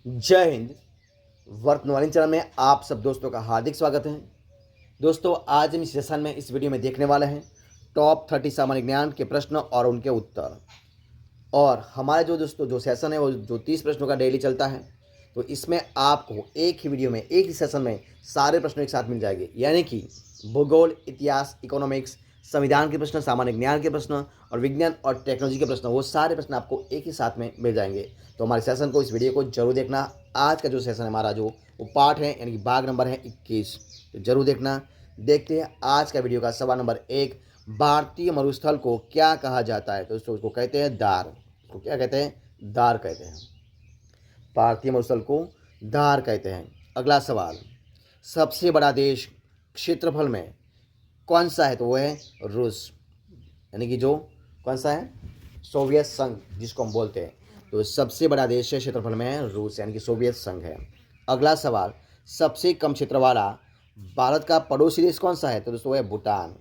जय हिंद। वर्तमान चरण में आप सब दोस्तों का हार्दिक स्वागत है। दोस्तों, आज हम इस सेशन में इस वीडियो में देखने वाले हैं टॉप 30 सामान्य ज्ञान के प्रश्न और उनके उत्तर। और हमारे जो दोस्तों जो सेशन है वो जो 30 प्रश्नों का डेली चलता है, तो इसमें आपको एक ही वीडियो में एक ही सेशन में सारे प्रश्न एक साथ मिल जाएंगे। यानी कि भूगोल, इतिहास, इकोनॉमिक्स, संविधान के प्रश्न, सामान्य ज्ञान के प्रश्न और विज्ञान और टेक्नोलॉजी के प्रश्न, वो सारे प्रश्न आपको एक ही साथ में मिल जाएंगे। तो हमारे सेशन को, इस वीडियो को जरूर देखना। आज का जो सेशन है हमारा, जो वो पार्ट है, यानी कि भाग नंबर है 21, तो जरूर देखना। देखते हैं आज का वीडियो का सवाल नंबर 1। भारतीय मरुस्थल को क्या कहा जाता है? तो दोस्तों उसको कहते हैं दार। उसको क्या कहते हैं? दार कहते हैं। भारतीय मरुस्थल को दार कहते हैं। अगला सवाल, सबसे बड़ा देश क्षेत्रफल में कौन सा है? तो वो है रूस, यानी कि जो कौन सा है? सोवियत संघ जिसको हम बोलते हैं। तो सबसे बड़ा देश है क्षेत्रफल में है रूस, यानी कि सोवियत संघ है। अगला सवाल, सबसे कम क्षेत्र वाला भारत का पड़ोसी देश कौन सा है? तो दोस्तों वो है भूटान।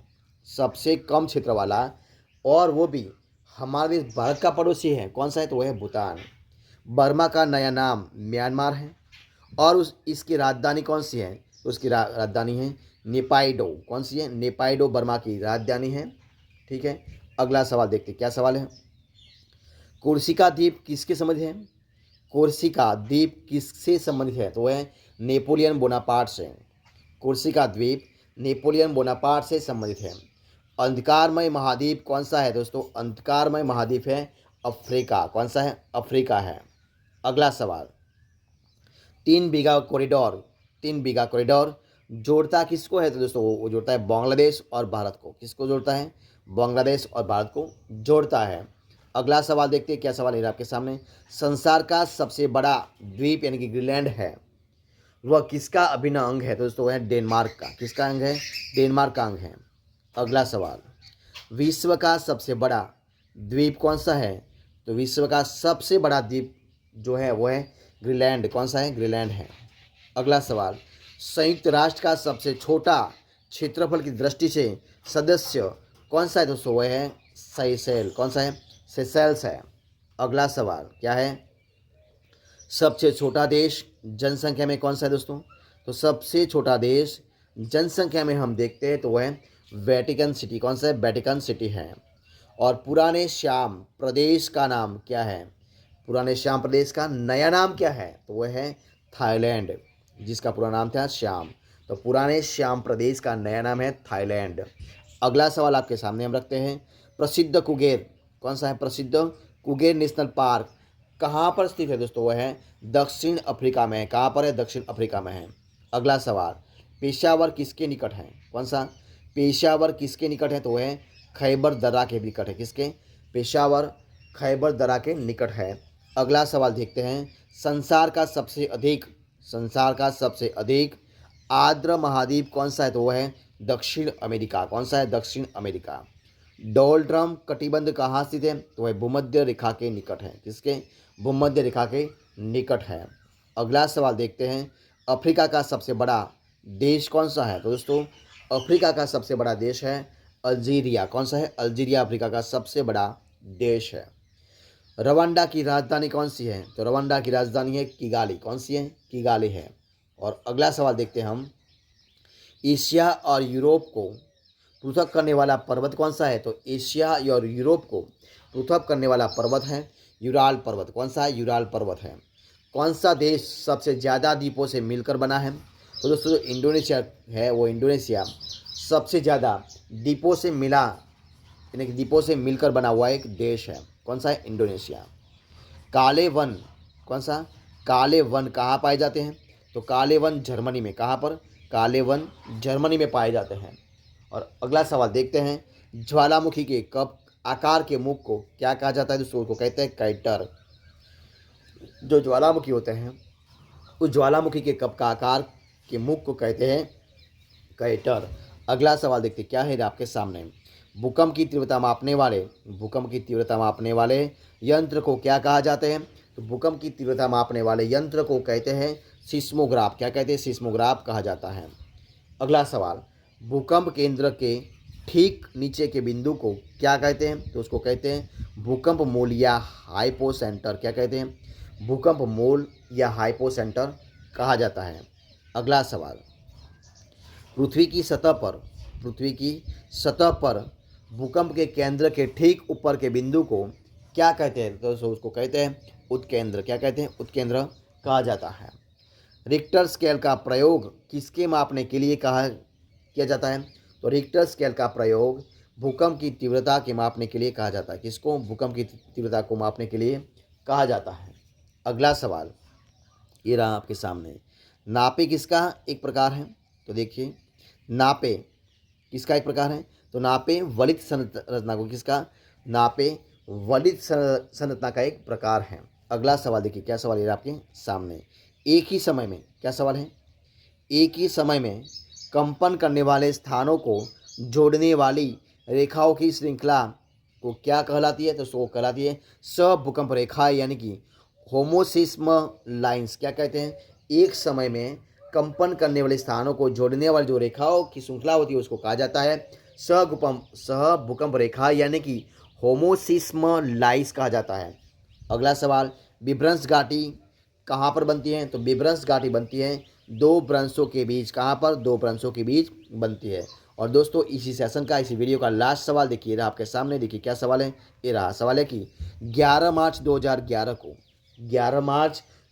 सबसे कम क्षेत्र वाला, और वो भी हमारे देश भारत का पड़ोसी है, कौन सा है? तो वो है भूटान। बर्मा का नया नाम म्यांमार है। और इसकी राजधानी कौन सी है? तो उसकी राजधानी है नेपाइडो। कौन सी है? नेपाइडो बर्मा की राजधानी है। ठीक है। अगला सवाल देखते हैं क्या सवाल है। कोर्सिका द्वीप किसके संबंधित है? कोर्सिका द्वीप किससे संबंधित है? तो वह है नेपोलियन बोनापार्ट से। कोर्सिका द्वीप नेपोलियन बोनापार्ट से संबंधित है। अंधकारमय महाद्वीप कौन सा है? दोस्तों अंधकारमय महाद्वीप है अफ्रीका। कौन सा है? अफ्रीका है। अगला सवाल, 3 बीघा कॉरिडोर जोड़ता किसको है? तो दोस्तों वो जोड़ता है बांग्लादेश और भारत को। किसको जोड़ता है? बांग्लादेश और भारत को जोड़ता है। अगला सवाल देखते हैं क्या सवाल है आपके सामने। संसार का सबसे बड़ा द्वीप यानी कि ग्रीनलैंड है, वह किसका अभिन्न अंग है? तो दोस्तों वह है डेनमार्क का। किसका अंग है? डेनमार्क का अंग है। अगला सवाल, विश्व का सबसे बड़ा द्वीप कौन सा है? तो विश्व का सबसे बड़ा द्वीप जो है वो है ग्रीनलैंड। कौन सा है? ग्रीनलैंड है। अगला सवाल, संयुक्त राष्ट्र का सबसे छोटा क्षेत्रफल की दृष्टि से सदस्य कौन सा है? दोस्तों वह है सेशेल। कौन सा है? सेशेल्स है। अगला सवाल क्या है? सबसे छोटा देश जनसंख्या में कौन सा है? दोस्तों तो सबसे छोटा देश जनसंख्या में हम देखते हैं तो वह है वेटिकन सिटी। कौन सा है? वेटिकन सिटी है। और पुराने श्याम प्रदेश का नाम क्या है? पुराने श्याम प्रदेश का नया नाम क्या है? तो वह है थाईलैंड, जिसका पुराना नाम था श्याम। तो पुराने श्याम प्रदेश का नया नाम है थाईलैंड। अगला सवाल आपके सामने हम रखते हैं। प्रसिद्ध कुगेर कौन सा है? प्रसिद्ध कुगेर नेशनल पार्क कहाँ पर स्थित है? दोस्तों वह है दक्षिण अफ्रीका में है। कहाँ पर है? दक्षिण अफ्रीका में है। अगला सवाल, पेशावर किसके निकट है? कौन सा? पेशावर किसके निकट है? तो वह है खैबर दर्रा के निकट है। किसके? पेशावर खैबर दर्रा के निकट है। अगला सवाल देखते हैं। संसार का सबसे अधिक आर्द्र महाद्वीप कौन सा है? तो वह है दक्षिण अमेरिका। कौन सा है? दक्षिण अमेरिका। डोलड्रम कटिबंध कहाँ स्थित है? तो वह भूमध्य रेखा के निकट है। किसके? भूमध्य रेखा के निकट है। अगला सवाल देखते हैं। अफ्रीका का सबसे बड़ा देश कौन सा है? तो दोस्तों अफ्रीका का सबसे बड़ा देश है अल्जीरिया। कौन सा है? अल्जीरिया अफ्रीका का सबसे बड़ा देश है। रवांडा की राजधानी कौन सी है? तो रवांडा की राजधानी है किगाली। कौन सी है? किगाली है। और अगला सवाल देखते हैं हम। एशिया और यूरोप को पृथक करने वाला पर्वत कौन सा है? तो एशिया और यूरोप को पृथक करने वाला पर्वत है यूराल पर्वत। कौन सा है? यूराल पर्वत है। कौन सा देश सबसे ज़्यादा द्वीपों से मिलकर बना है? तो दोस्तों जो इंडोनेशिया है, वो इंडोनेशिया सबसे ज़्यादा द्वीपों से मिला, यानी कि द्वीपों से मिलकर बना हुआ एक देश है। कौन सा है? इंडोनेशिया। काले वन कौन सा? काले वन कहाँ पाए जाते हैं? तो काले वन जर्मनी में। कहाँ पर? काले वन जर्मनी में पाए जाते हैं। और अगला सवाल देखते हैं। ज्वालामुखी के कप आकार के मुख को क्या कहा जाता है? दोस्तों को कहते हैं कैटर। जो ज्वालामुखी होते हैं, उस ज्वालामुखी के कप का आकार के मुख को कहते हैं कैटर। अगला सवाल देखते हैं क्या है आपके सामने। भूकंप की तीव्रता मापने वाले यंत्र को क्या कहा जाते हैं? तो भूकंप की तीव्रता मापने वाले यंत्र को कहते हैं सिस्मोग्राफ। क्या कहते हैं? सिस्मोग्राफ कहा जाता है। अगला सवाल, भूकंप केंद्र के ठीक नीचे के बिंदु को क्या कहते हैं? तो उसको कहते हैं भूकंप मूल या हाइपो सेंटर। क्या कहते हैं? भूकंप मूल या हाइपोसेंटर कहा जाता है। अगला सवाल, पृथ्वी की सतह पर भूकंप के केंद्र के ठीक ऊपर के बिंदु को क्या कहते हैं? तो उसको कहते हैं उत्केंद्र। क्या कहते हैं? उत्केंद्र कहा जाता है। रिक्टर स्केल का प्रयोग किसके मापने के लिए किया जाता है? तो रिक्टर स्केल का प्रयोग भूकंप की तीव्रता के मापने के लिए कहा जाता है। किसको? भूकंप की तीव्रता को मापने के लिए कहा जाता है। अगला सवाल ये रहा आपके सामने, नापे किसका एक प्रकार है? तो देखिए, नापे किसका एक प्रकार है? तो नापे वलित संरचना को, किसका? नापे वलित संरचना का एक प्रकार है। अगला सवाल देखिए, क्या सवाल है आपके सामने, एक ही समय में, क्या सवाल है? एक ही समय में कंपन करने वाले स्थानों को जोड़ने वाली रेखाओं की श्रृंखला को क्या कहलाती है? तो सो कहलाती है सहभूकंप रेखा, यानी कि होमोसिस्म लाइंस। क्या कहते हैं? एक समय में कंपन करने वाले स्थानों को जोड़ने वाली जो रेखाओं की श्रृंखला होती है उसको कहा जाता है सहभूकंप रेखा, यानी कि होमोसिस्म लाइंस कहा जाता है। अगला सवाल, विभ्रंश घाटी कहाँ पर बनती है? तो विभ्रंश घाटी बनती है दो भ्रंशों के बीच। कहाँ पर? दो भ्रंशों के बीच बनती है। और दोस्तों इसी सेशन का, इसी वीडियो का लास्ट सवाल देखिए रहा आपके सामने। देखिए क्या सवाल है, ये रहा सवाल है कि 11 मार्च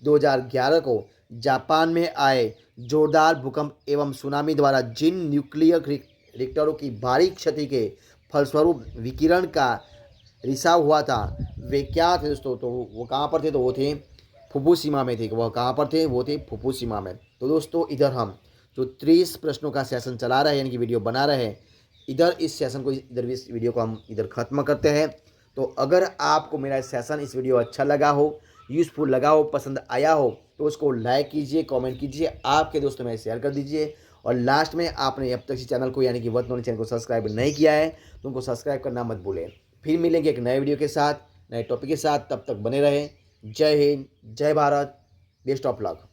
2011 को जापान में आए जोरदार भूकंप एवं सुनामी द्वारा जिन न्यूक्लियर रिक्टरों की भारी क्षति के फलस्वरूप विकिरण का रिसाव हुआ था वे क्या थे दोस्तों? तो वो कहाँ पर थे? तो वो थे फुकुशिमा में थे। वह कहाँ पर थे? वो थे फुकुशिमा में। तो दोस्तों इधर हम जो 30 प्रश्नों का सेशन चला रहे हैं, यानी कि वीडियो बना रहे हैं, इधर इस सेशन को, इधर इस वीडियो को हम इधर ख़त्म करते हैं। तो अगर आपको मेरा सेशन, इस वीडियो अच्छा लगा हो, यूज़फुल लगा हो, पसंद आया हो, तो उसको लाइक कीजिए, कमेंट कीजिए, आपके दोस्तों में शेयर कर दीजिए। और लास्ट में आपने अब तक इस चैनल को, यानी कि वर्थ नॉलेज चैनल को सब्सक्राइब नहीं किया है तो उनको सब्सक्राइब करना मत भूलें। फिर मिलेंगे एक नए वीडियो के साथ, नए टॉपिक के साथ। तब तक बने रहें। जय हिंद, जय भारत, बेस्ट ऑफ लक।